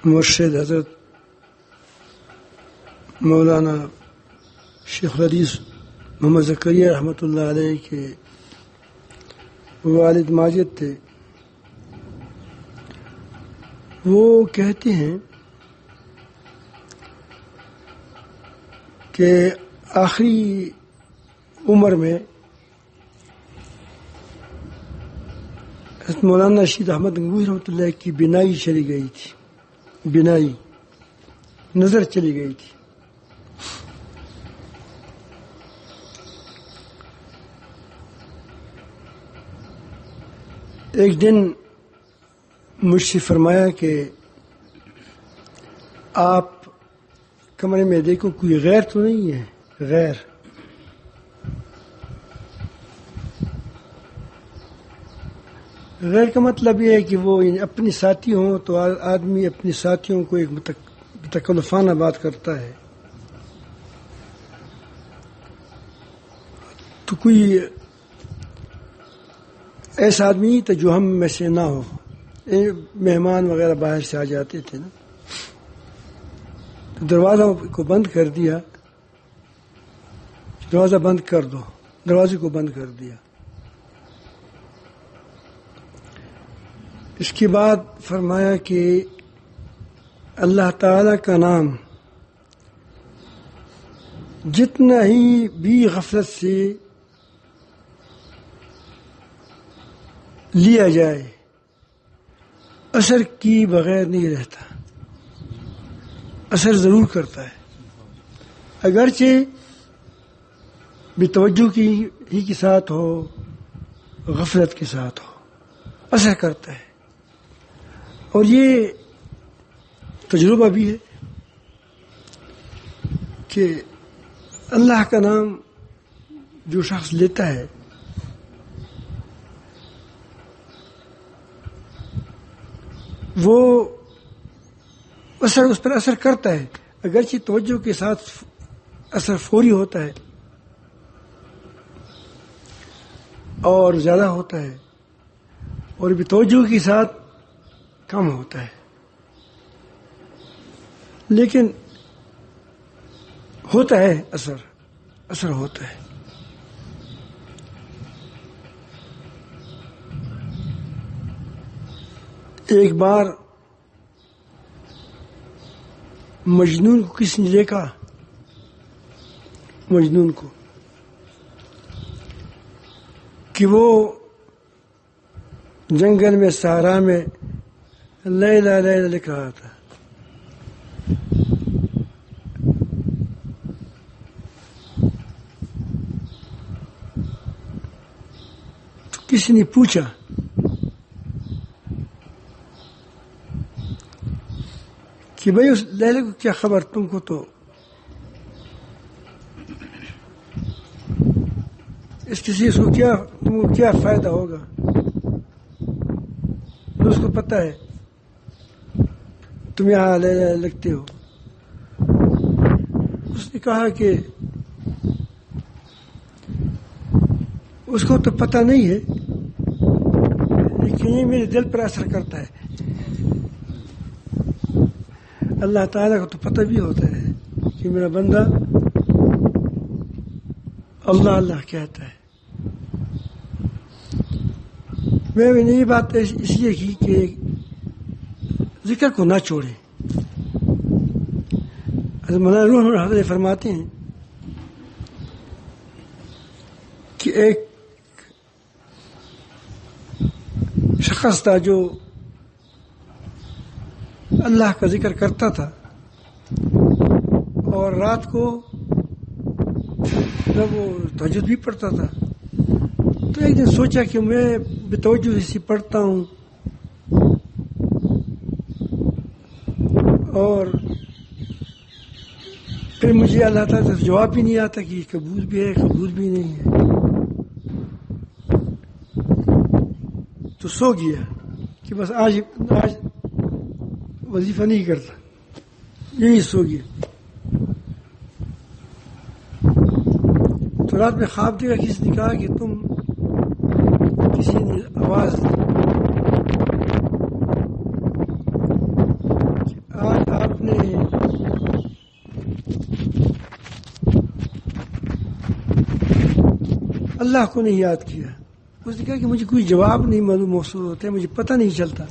مرشد حضرت مولانا شیخ الحدیث محمد زکریا رحمۃ اللہ علیہ کے والد ماجد تھے. وہ کہتے ہیں کہ آخری عمر میں حضرت مولانا رشید احمد گنگوہی رحمۃ اللہ کی بینائی چلی گئی تھی، بینائی نظر چلی گئی تھی. ایک دن مجھ سے فرمایا کہ آپ کمرے میں دیکھو کوئی غیر تو نہیں ہے. غیر کا مطلب یہ ہے کہ وہ اپنے ساتھی ہوں تو آدمی اپنے ساتھیوں کو ایک متکلفانہ بات کرتا ہے. تو کوئی ایسا آدمی نہیں تھا جو ہم میں سے نہ ہو. مہمان وغیرہ باہر سے آ جاتے تھے نا، تو دروازہ کو بند کر دیا، دروازہ بند کر دو، دروازے کو بند کر دیا. اس کے بعد فرمایا کہ اللہ تعالی کا نام جتنا ہی بھی غفلت سے لیا جائے اثر کی بغیر نہیں رہتا، اثر ضرور کرتا ہے. اگرچہ بے توجہ ہی کے ساتھ ہو، غفلت کے ساتھ ہو، اثر کرتا ہے. اور یہ تجربہ بھی ہے کہ اللہ کا نام جو شخص لیتا ہے وہ اس پر اثر کرتا ہے. اگرچہ توجہ کے ساتھ اثر فوری ہوتا ہے اور زیادہ ہوتا ہے، اور بھی توجہ کے ساتھ کم ہوتا ہے، لیکن ہوتا ہے، اثر ہوتا ہے. ایک بار مجنون کو کس نے دیکھا، مجنون کو، کہ وہ جنگل میں صحرا میں لیلا لیلا لکھ رہا تھا. تو کسی نے پوچھا کہ بھائی اس لیلے کو کیا خبر، تم کو تو اس کسی کو کیا، تم کو کیا فائدہ ہوگا، اس کو پتہ ہے تم یہاں لگتے ہو. اس نے کہا کہ اس کو تو پتہ نہیں ہے، لیکن یہ میرے دل پر اثر کرتا ہے. اللہ تعالیٰ کو تو پتہ بھی ہوتا ہے کہ میرا بندہ اللہ اللہ کہتا ہے. میں نے یہ بات اس لیے کی کہ ذکر کو نہ چھوڑے. مولانا روح حضرت فرماتے ہیں کہ ایک شخص تھا جو اللہ کا ذکر کرتا تھا، اور رات کو جب وہ تہجد بھی پڑھتا تھا تو ایک دن سوچا کہ میں بے توجہ سے پڑھتا ہوں اور پھر مجھے اللہ تعالیٰ سے جواب بھی نہیں آتا کہ قبول بھی ہے قبول بھی نہیں ہے. تو سو گیا کہ بس آج وظیفہ نہیں کرتا، یہی سو گیا. تو رات میں خواب دیکھا، کسی نے کہا کہ تم، کسی نے آواز دی اللہ کو نہیں یاد کیا. اس نے کہا کہ مجھے کوئی جواب نہیں معلوم محسوس ہوتا ہے, مجھے پتہ نہیں چلتا,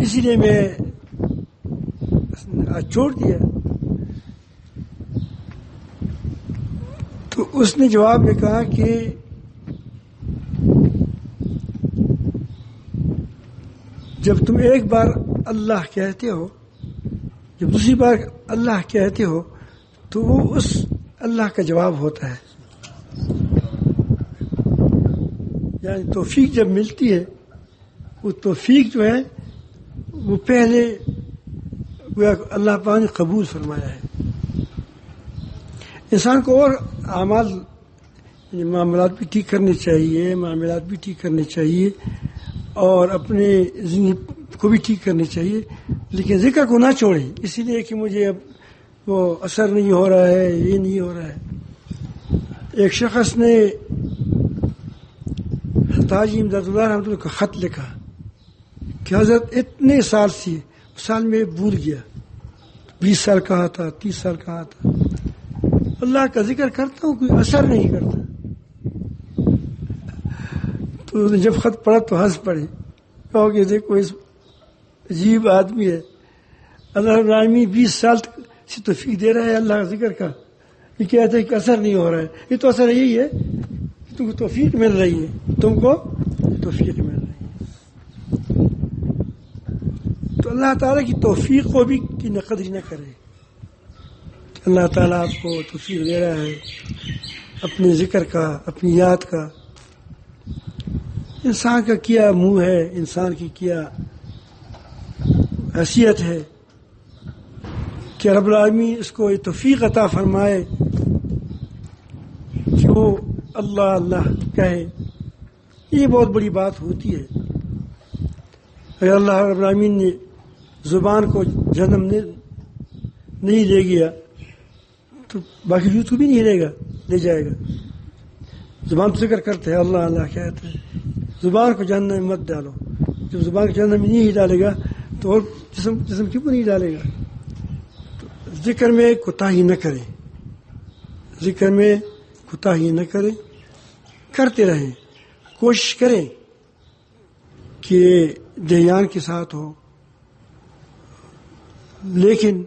اسی لیے میں چھوڑ دیا. تو اس نے جواب میں کہا کہ جب تم ایک بار اللہ کہتے ہو, جب دوسری بار اللہ کہتے ہو, تو وہ اس اللہ کا جواب ہوتا ہے. یعنی توفیق جب ملتی ہے, وہ توفیق جو ہے وہ پہلے اللہ پاک نے قبول فرمایا ہے. انسان کو اور اعمال معاملات بھی ٹھیک کرنے چاہیے, معاملات بھی ٹھیک کرنے چاہیے, اور اپنے زندگی کو بھی ٹھیک کرنی چاہیے, لیکن ذکر کو نہ چھوڑیں اسی لیے کہ مجھے اب وہ اثر نہیں ہو رہا ہے, یہ نہیں ہو رہا ہے. ایک شخص نے حاجی امداد اللہ رحمۃ اللہ کو خط لکھا کہ حضرت اتنے سال سے سال میں بھول گیا, 20 سال کہا تھا, 30 سال کہا تھا, اللہ کا ذکر کرتا ہوں کوئی اثر نہیں کرتا. تو جب خط پڑھا تو ہنس پڑے, کہو کہ دیکھو اس عجیب آدمی ہے, اللہ رب العالمین 20 سال سے توفیق دے رہا ہے اللہ کا ذکر کا, یہ کہتے ہیں کہ اثر نہیں ہو رہا ہے. یہ تو اثر یہی ہے کہ تم کو توفیق مل رہی ہے, تم کو توفیق مل رہی ہے. تو اللہ تعالیٰ کی توفیق کو بھی کی قدر نہ کرے. اللہ تعالیٰ آپ کو توفیق دے رہا ہے اپنے ذکر کا, اپنی یاد کا. انسان کا کیا منہ ہے, انسان کی کیا حیثیت ہے کہ رب العالمین اس کو یہ توفیق عطا فرمائے کہ وہ اللہ اللہ کہے. یہ بہت بڑی بات ہوتی ہے. اگر اللہ رب العالمین نے زبان کو جنم نہیں دے گیا تو باقی جو تو بھی نہیں لے جائے گا. زبان تو ذکر کرتے ہیں, اللہ اللہ کہتے ہیں. زبان کو جہنم میں مت ڈالو. جب زبان کو جہنم میں نہیں ڈالے گا تو اور جسم کیوں نہیں ڈالے گا. تو ذکر میں کوتاہی نہ کریں, ذکر میں کوتاہی نہ کریں, کرتے رہیں. کوشش کریں کہ دھیان کے ساتھ ہو, لیکن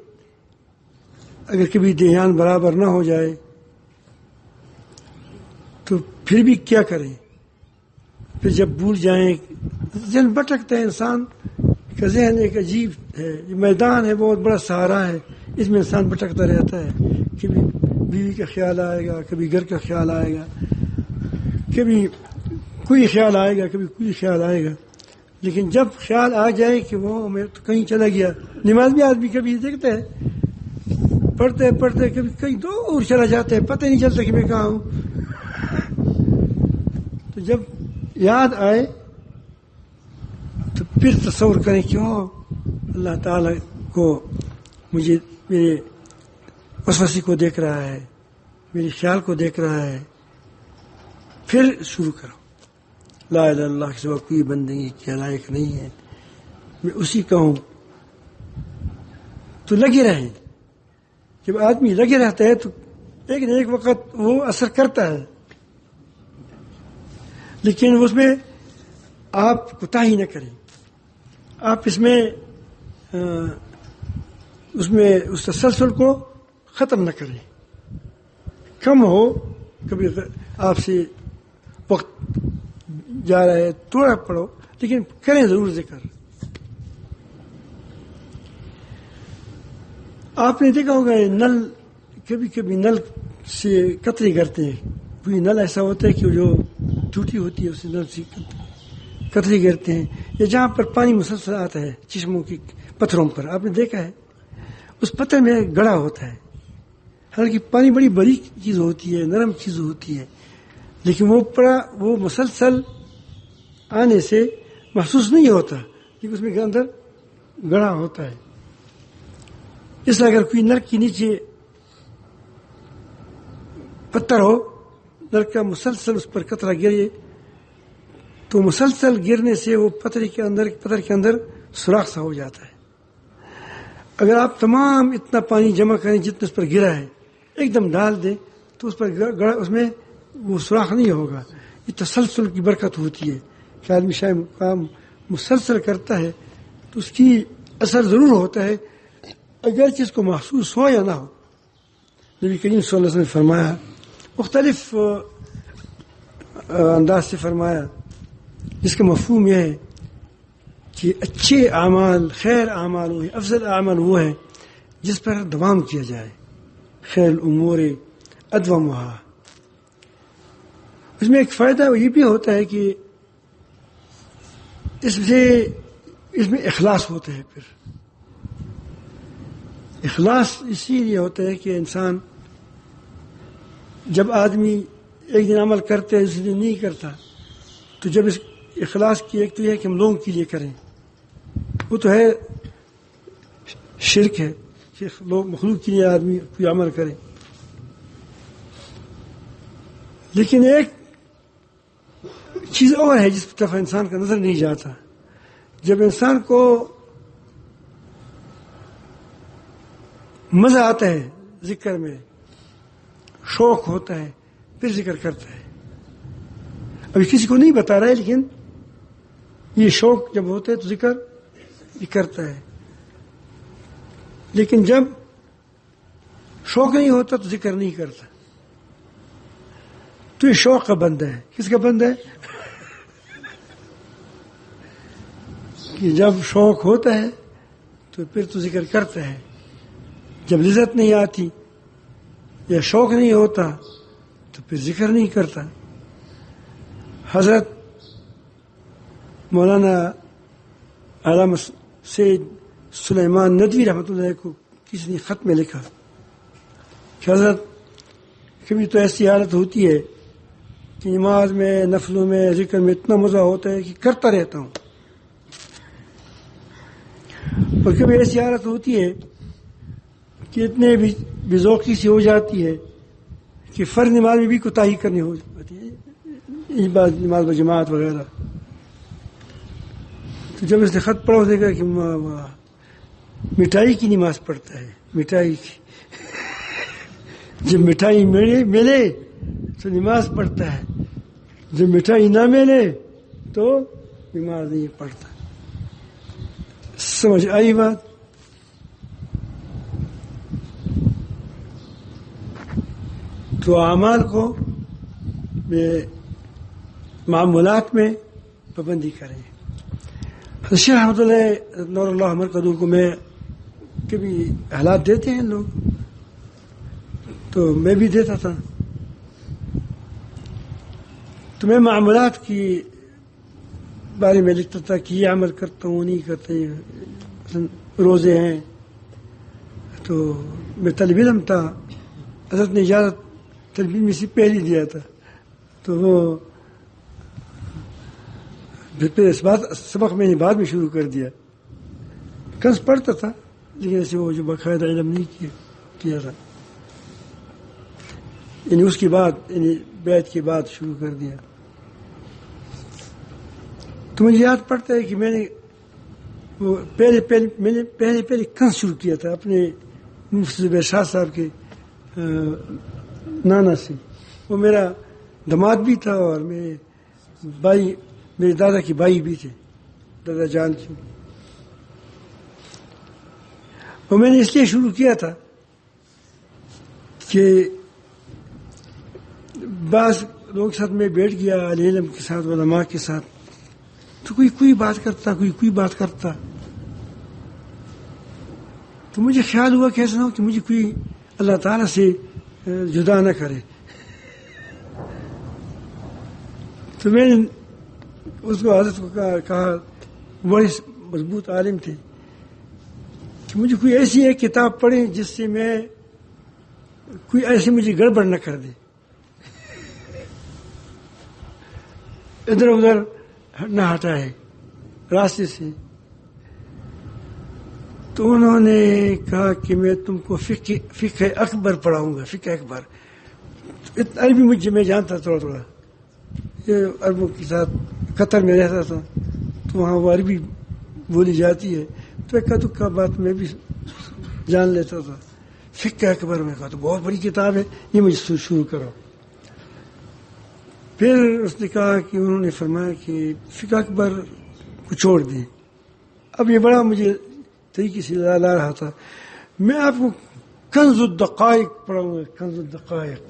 اگر کبھی دھیان برابر نہ ہو جائے تو پھر بھی کیا کریں. پھر جب بھول جائیں, ذہن بھٹکتا ہے, انسان کا ذہن ایک عجیب ہے, یہ میدان ہے, بہت بڑا سہارا ہے, اس میں انسان بھٹکتا رہتا ہے. کبھی بیوی کا خیال آئے گا, کبھی گھر کا خیال آئے گا, کبھی کوئی خیال آئے گا, کبھی کوئی خیال آئے گا. لیکن جب خیال آ جائے کہ وہ میں تو کہیں چلا گیا, نماز بھی آدمی کبھی دیکھتا ہے پڑھتے پڑھتے کبھی کہیں دور چلا جاتا ہے, پتہ نہیں چلتا کہ میں کہاں ہوں. تو جب یاد آئے تو پھر تصور کریں کہ اللہ تعالیٰ کو مجھے میرے وسوسے کو دیکھ رہا ہے, میرے خیال کو دیکھ رہا ہے. پھر شروع کرو, لا الہ الا اللہ کے سوا کوئی بندگی کے لائق نہیں ہے, میں اسی کا ہوں. تو لگے رہیں. جب آدمی لگے رہتا ہے تو ایک نہ ایک وقت وہ اثر کرتا ہے, لیکن اس میں آپ کوتاہی نہ کریں. آپ اس میں اس تسلسل کو ختم نہ کریں. کم ہو, کبھی آپ سے وقت جا رہا ہے تھوڑا پڑھو, لیکن کریں ضرور ذکر. آپ نے دیکھا ہوگا نل, کبھی کبھی نل سے قطرے کرتے ہیں. کوئی نل ایسا ہوتا ہے کہ جو ٹوٹی ہوتی ہے, اس نل سے قطرے گرتے ہیں. یا جہاں پر پانی مسلسل آتا ہے چشموں کی پتھروں پر, آپ نے دیکھا ہے اس پتھر میں گڑا ہوتا ہے. حالانکہ پانی بڑی بڑی چیز ہوتی ہے, نرم چیز ہوتی ہے, لیکن وہ مسلسل آنے سے محسوس نہیں ہوتا, لیکن اس میں اندر گڑا ہوتا ہے. اس لیے اگر کوئی نل کے نیچے پتھر ہو, نل کا مسلسل اس پر قطرہ گرے, تو مسلسل گرنے سے وہ پتھر کے اندر سوراخ سا ہو جاتا ہے. اگر آپ تمام اتنا پانی جمع کریں جتنا اس پر گرا ہے, ایک دم ڈال دیں تو اس پر اس میں وہ سوراخ نہیں ہوگا. یہ تسلسل کی برکت ہوتی ہے کہ آدمی شاید کام مسلسل کرتا ہے تو اس کی اثر ضرور ہوتا ہے اگرچہ اس کو محسوس ہو یا نہ ہو. نبی کریم صلی اللہ علیہ وسلم نے فرمایا مختلف انداز سے فرمایا جس کا مفہوم یہ ہے کہ اچھے اعمال خیر اعمال وہ افضل اعمال وہ ہے جس پر دوام کیا جائے. خیر الامور ادومها. اس میں ایک فائدہ یہ بھی ہوتا ہے کہ اس میں اخلاص ہوتا ہے. پھر اخلاص اسی لیے ہوتا ہے کہ انسان جب آدمی ایک دن عمل کرتے ہے دوسرے دن نہیں کرتا تو جب اس اخلاص کی ایک تو یہ ہے کہ ہم لوگوں کے لیے کریں وہ تو ہے شرک ہے کہ لوگ مخلوق کے لیے آدمی کوئی عمل کرے. لیکن ایک چیز اور ہے جس طرف انسان کا نظر نہیں جاتا. جب انسان کو مزہ آتا ہے ذکر میں شوق ہوتا ہے پھر ذکر کرتا ہے. ابھی کسی کو نہیں بتا رہا ہے لیکن یہ شوق جب ہوتا ہے تو ذکر یہ کرتا ہے. لیکن جب شوق نہیں ہوتا تو ذکر نہیں کرتا. تو یہ شوق کا بندہ ہے. کس کا بندہ ہے؟ کہ جب شوق ہوتا ہے تو پھر تو ذکر کرتا ہے. جب لذت نہیں آتی یا شوق نہیں ہوتا تو پھر ذکر نہیں کرتا. حضرت مولانا علامہ سید سلیمان ندوی رحمۃ اللہ کو کسی نے خط میں لکھا کہ حضرت کبھی تو ایسی حالت ہوتی ہے کہ نماز میں نفلوں میں ذکر میں اتنا مزہ ہوتا ہے کہ کرتا رہتا ہوں اور کبھی ایسی حالت ہوتی ہے کہ اتنے بھی بذوقی سی ہو جاتی ہے کہ فرض نماز میں بھی کوتاہی کرنی ہو جاتی ہے نماز بجماعت وغیرہ. تو جب اس نے خط پڑھا اسے کہا کہ مٹھائی کی نماز پڑھتا ہے. مٹھائی کی جب مٹھائی ملے تو نماز پڑھتا ہے جب مٹھائی نہ ملے تو نماز نہیں پڑھتا. سمجھ آئی بات؟ تو اعمال کو معمولات میں پابندی کریں. شیخ رحمۃ اللہ نور اللہ مرکزوں کو میں کبھی حالات دیتے ہیں لوگ تو میں بھی دیتا تھا. تو میں معمولات کی بارے میں لکھتا تھا کہ یہ عمل کرتا ہوں نہیں کرتا. روزے ہیں تو میں طالب علم تھا. حضرت نے اجازت طالب علم سے پہلے دیا تھا تو وہ پھر اس بات سبق میں نے بعد میں شروع کر دیا. کنس پڑھتا تھا لیکن ایسے وہ جو باقاعدہ علم نہیں کیا تھا. یعنی اس کے بعد یعنی بیعت کے بعد شروع کر دیا. تو مجھے یاد پڑتا ہے کہ میں نے وہ پہلے کنس شروع کیا تھا اپنے مفتی زبیر شاہ صاحب کے نانا سے. وہ میرا داماد بھی تھا اور میرے بھائی میرے دادا کی بھائی بھی تھے دادا جان کی. وہ میں نے اس لیے شروع کیا تھا کہ بعض لوگوں کے ساتھ میں بیٹھ گیا اہل علم کے ساتھ علماء کے ساتھ تو کوئی بات کرتا کوئی بات کرتا تو مجھے خیال ہوا کہ ایسا نہ ہو کہ مجھے کوئی اللہ تعالیٰ سے جدا نہ کرے. تو میں نے اس کو حضرت کو کہا بڑے مضبوط عالم تھے کہ مجھے کوئی ایسی ایک کتاب پڑھیں جس سے میں کوئی ایسی مجھے گڑبڑ نہ کر دے ادھر ادھر نہ ہٹائے راستے سے. تو انہوں نے کہا کہ میں تم کو فقہ اکبر پڑھاؤں گا. فقہ اکبر عربی میں جانتا تھوڑا یہ عربوں کے ساتھ قطر میں رہتا تھا تو وہاں وہ عربی بولی جاتی ہے تو ایک دکا بات میں بھی جان لیتا تھا. فقہ اکبر میں کہا تو بہت بڑی کتاب ہے، یہ مجھے شروع کرو. پھر اس نے کہا کہ انہوں نے فرمایا کہ فقہ اکبر کو چھوڑ دیں. اب یہ بڑا مجھے طریقے سے لا رہا تھا. میں آپ کو کنز الدقائق پڑھاؤں گا. کنز الدقائق،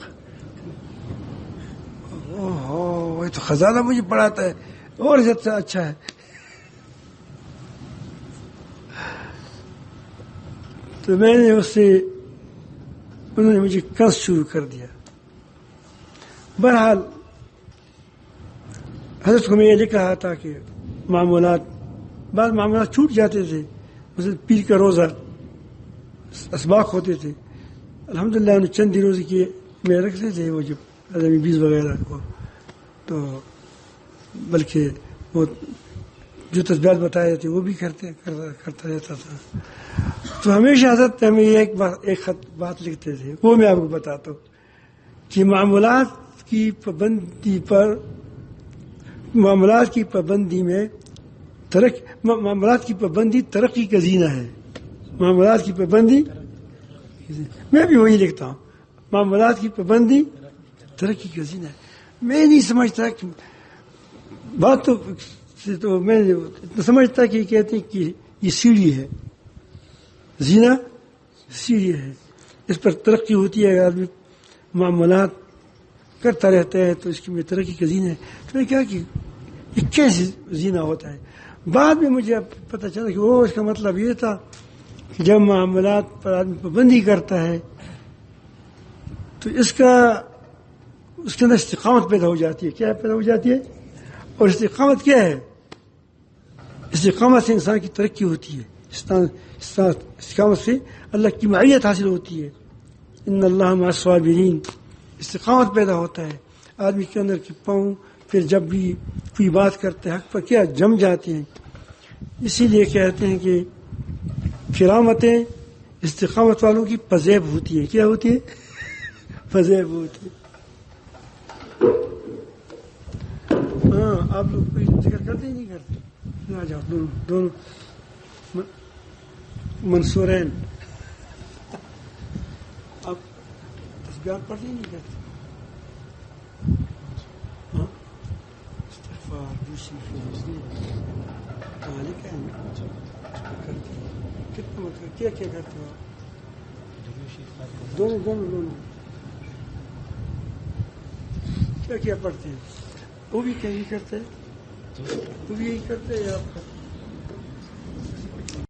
اوہ یہ تو خزانہ مجھے پڑھاتا ہے اور زیادہ اچھا ہے. تو میں نے اس سے، انہوں نے مجھے کنز شروع کر دیا. بہرحال حضرت کو میں یہ لکھ رہا تھا کہ معمولات، بعض معاملات چھوٹ جاتے تھے، مثلا پیر کا روزہ اسباق ہوتے تھے، الحمدللہ انہوں چند ہی روزے کیے میں رکھتے تھے وہ جب عدمی بیس وغیرہ کو، تو بلکہ وہ جو تسبیحات بتائے تھے وہ بھی کرتا رہتا تھا. تو ہمیشہ حضرت ہمیں ایک بات لکھتے تھے، وہ میں آپ کو بتاتا ہوں کہ معاملات کی پابندی میں معاملات کی پابندی ترقی کا زینہ ہے. معاملات کی پابندی، میں بھی وہی لکھتا ہوں، معاملات کی پابندی ترقی کا زینہ ہے. میں نہیں سمجھتا کہ بات تو میں اتنا سمجھتا کہ کہتے ہیں کہ یہ سیڑھی ہے، زینہ سیڑھی ہے، اس پر ترقی ہوتی ہے. اگر آدمی معاملات کرتا رہتا ہے تو اس کی میں ترقی کا زینہ ہے. تو میں کہا کہ یہ کیسے زینہ ہوتا ہے؟ بعد میں مجھے پتہ چلا کہ وہ اس کا مطلب یہ تھا کہ جب معاملات پر آدمی پابندی کرتا ہے تو اس کے اندر استقامت پیدا ہو جاتی ہے. کیا پیدا ہو جاتی ہے؟ اور استقامت کیا ہے؟ استقامت سے انسان کی ترقی ہوتی ہے. استقامت سے اللہ کی معیت حاصل ہوتی ہے. ان اللہ مع الصابرین. استقامت پیدا ہوتا ہے آدمی کے اندر کہ پاؤں پھر جب بھی کوئی بات کرتے ہیں حق پر کیا جم جاتے ہیں. اسی لیے کہتے ہیں کہ کرامتیں استقامت والوں کی پذیب ہوتی ہے. کیا ہوتی ہے؟ پذیب ہوتی ہے. ہاں آپ لوگ کوئی ذکر کرتے ہی نہیں کرتے. آ جاؤ دونوں منصورین. آپ تسبیحات پڑھتے ہی نہیں کرتے. استغفار دوسری کیا کرتے ہو؟ دونوں کیا پڑھتے ہیں؟ وہ بھی کہیں کرتے ہیں، وہ بھی یہی کرتے ہیں آپ کا